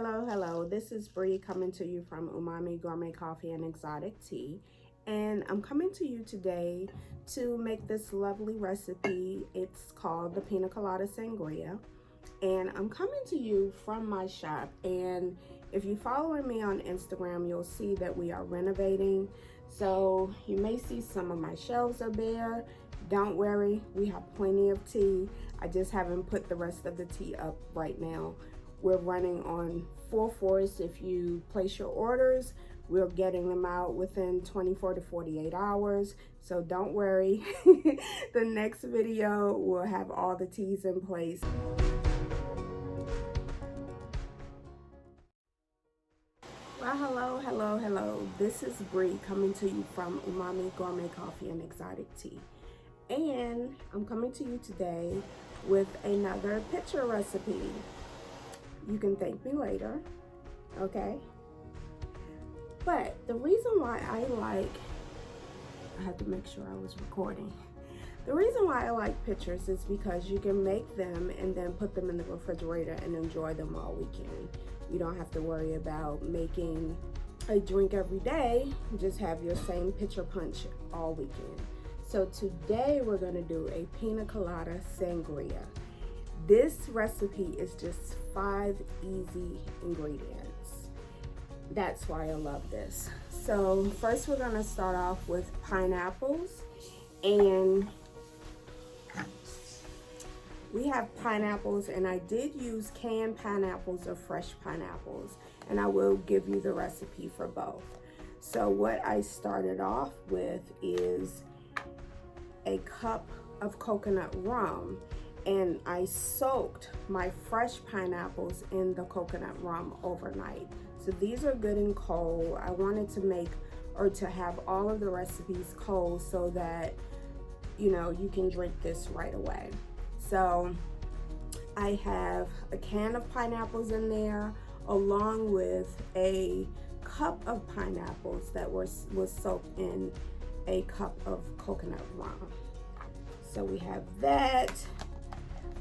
Hello. This is Bree coming to you from Umami Gourmet Coffee and Exotic Tea. And I'm coming to you today to make this lovely recipe. It's called the Piña Colada Sangria. And I'm coming to you from my shop. And if you're following me on Instagram, you'll see that we are renovating. So you may see some of my shelves are bare. Don't worry, we have plenty of tea. I just haven't put the rest of the tea up right now. We're running on full force. If you place your orders, we're getting them out within 24 to 48 hours. So don't worry. The next video will have all the teas in place. Well, hello. This is Bree coming to you from Umami Gourmet Coffee and Exotic Tea. And I'm coming to you today with another picture recipe. You can thank me later, okay? But the reason why I had to make sure I was recording. The reason why I like pictures is because you can make them and then put them in the refrigerator and enjoy them all weekend. You don't have to worry about making a drink every day. You just have your same pitcher punch all weekend. So today we're gonna do a Piña Colada Sangria. This recipe is just 5 easy ingredients. That's why I love this. So first we're gonna start off with pineapples, and we have pineapples, and I did use canned pineapples or fresh pineapples, and I will give you the recipe for both. So what I started off with is a cup of coconut rum, and I soaked my fresh pineapples in the coconut rum overnight. So these are good and cold. I wanted to make or to have all of the recipes cold so that you can drink this right away. So I have a can of pineapples in there along with a cup of pineapples that was soaked in a cup of coconut rum. So we have that.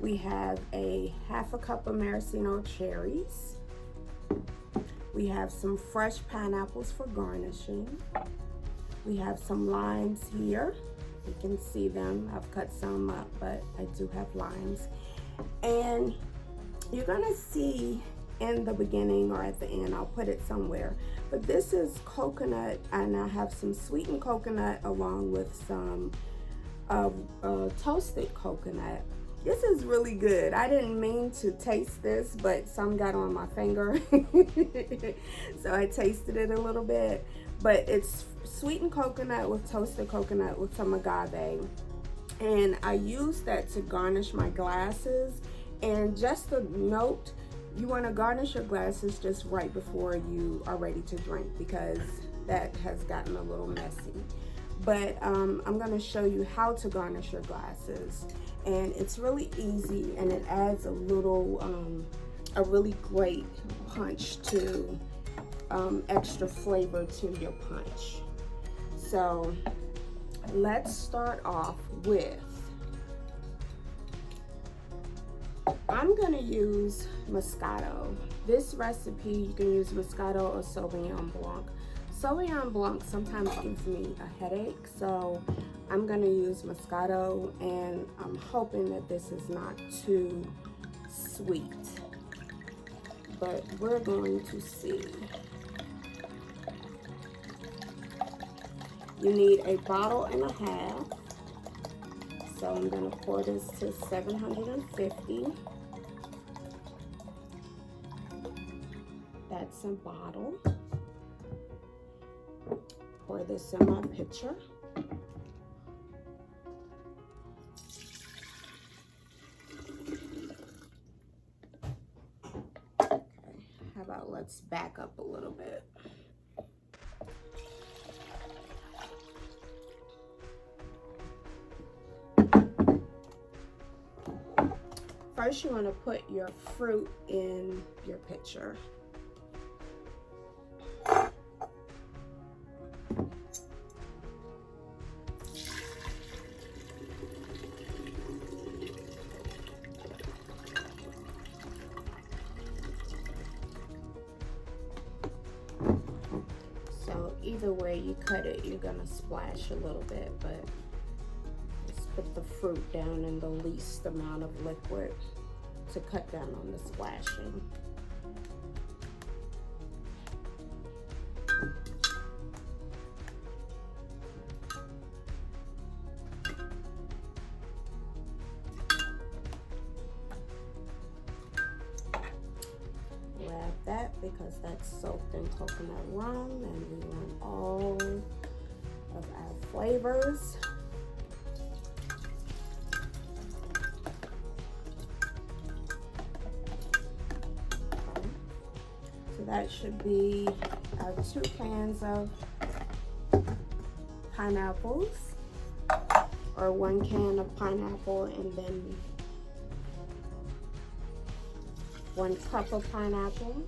We have a half a cup of maraschino cherries. We have some fresh pineapples for garnishing. We have some limes here. You can see them. I've cut some up, but I do have limes. And you're gonna see in the beginning or at the end, I'll put it somewhere, but this is coconut, and I have some sweetened coconut along with some toasted coconut. This is really good. I didn't mean to taste this, but some got on my finger. So I tasted it a little bit, but it's sweetened coconut with toasted coconut with some agave. And I use that to garnish my glasses. And just a note, you want to garnish your glasses just right before you are ready to drink, because that has gotten a little messy. But I'm going to show you how to garnish your glasses, and it's really easy, and it adds a really great punch to extra flavor to your punch. So let's start off with, I'm going to use Moscato. This recipe, you can use Moscato or Sauvignon Blanc. Sauvignon Blanc sometimes gives me a headache, so I'm going to use Moscato, and I'm hoping that this is not too sweet, but we're going to see. You need a bottle and a half, so I'm going to pour this to 750. That's a bottle. Pour this in my pitcher. Okay, how about let's back up a little bit. First, you want to put your fruit in your pitcher. either way you cut it, you're gonna splash a little bit, but let's put the fruit down in the least amount of liquid to cut down on the splashing. That because that's soaked in coconut rum, and we want all of our flavors. Okay. So that should be our 2 cans of pineapples, or 1 can of pineapple, and then 1 cup of pineapple.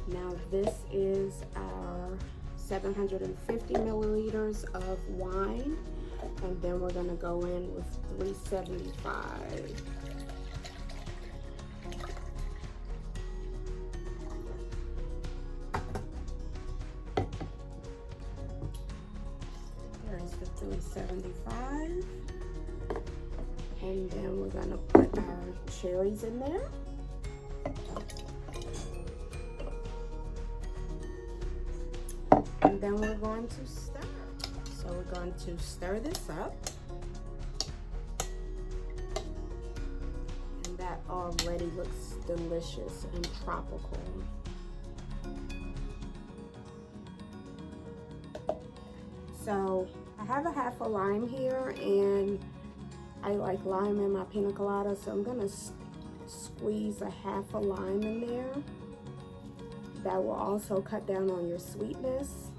Now this is our 750 milliliters of wine, and then we're gonna go in with 375. There's the 375. And then we're gonna put our cherries in there. And then we're going to stir. So we're going to stir this up. And that already looks delicious and tropical. So I have a half a lime here, and I like lime in my pina colada, so I'm gonna squeeze a half a lime in there. That will also cut down on your sweetness.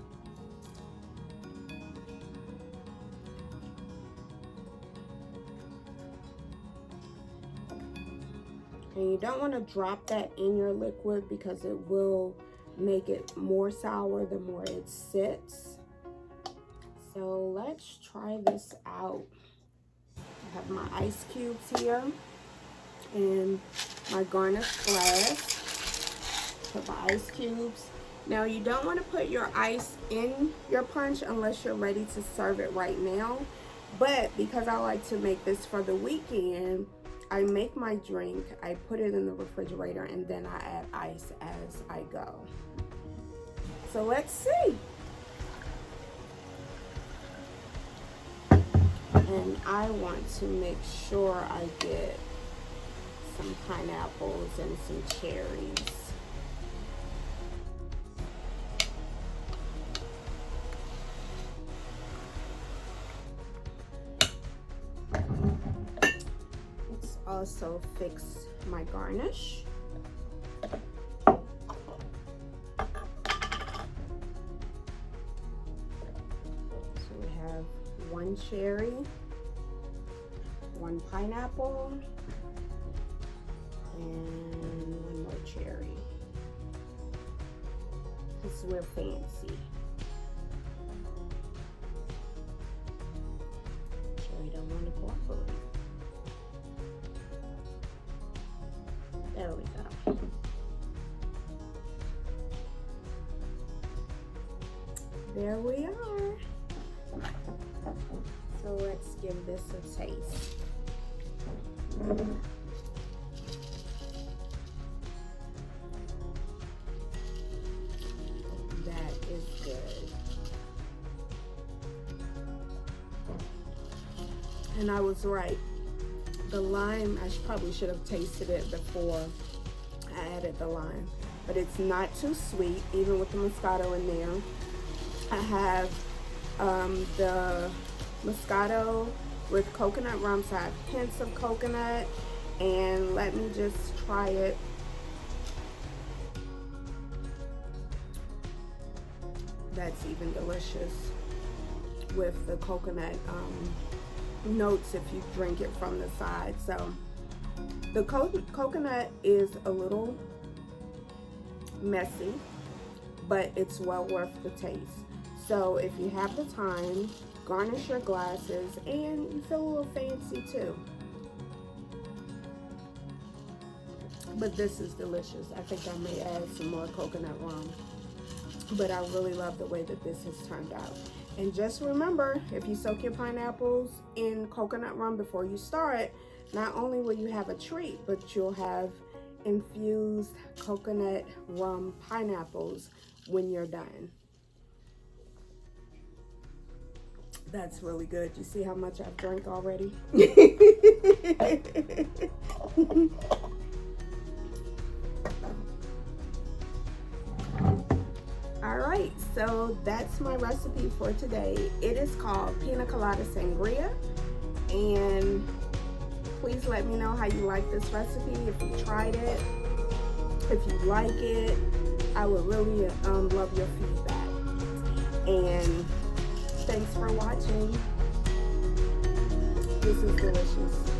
And you don't want to drop that in your liquid because it will make it more sour the more it sits. So let's try this out. I have my ice cubes here and my Garnish glass. Put my ice cubes. Now you don't want to put your ice in your punch unless you're ready to serve it right now. But because I like to make this for the weekend, I make my drink, I put it in the refrigerator, and then I add ice as I go. So let's see. And I want to make sure I get some pineapples and some cherries. Let's also fix my garnish. So we have 1 cherry, 1 pineapple, and 1 more cherry. Because we're fancy. Cherry don't want to cooperate. There we go. There we are. So let's give this a taste. That is good. And I was right. The lime, I probably should have tasted it before I added the lime. But it's not too sweet, even with the Moscato in there. I have the Moscato with coconut rum, so I have hints of coconut. And let me just try it. That's even delicious with the coconut notes if you drink it from the side. So the coconut is a little messy, but it's well worth the taste. So if you have the time, garnish your glasses, and you feel a little fancy too. But this is delicious. I think I may add some more coconut rum. but I really love the way that this has turned out. And just remember, if you soak your pineapples in coconut rum before you start, not only will you have a treat, but you'll have infused coconut rum pineapples when you're done. That's really good. You see how much I've drank already? All right, so that's my recipe for today. It is called Piña Colada Sangria, and please let me know how you like this recipe, if you tried it, if you like it. I would really love your feedback. And thanks for watching. This is delicious.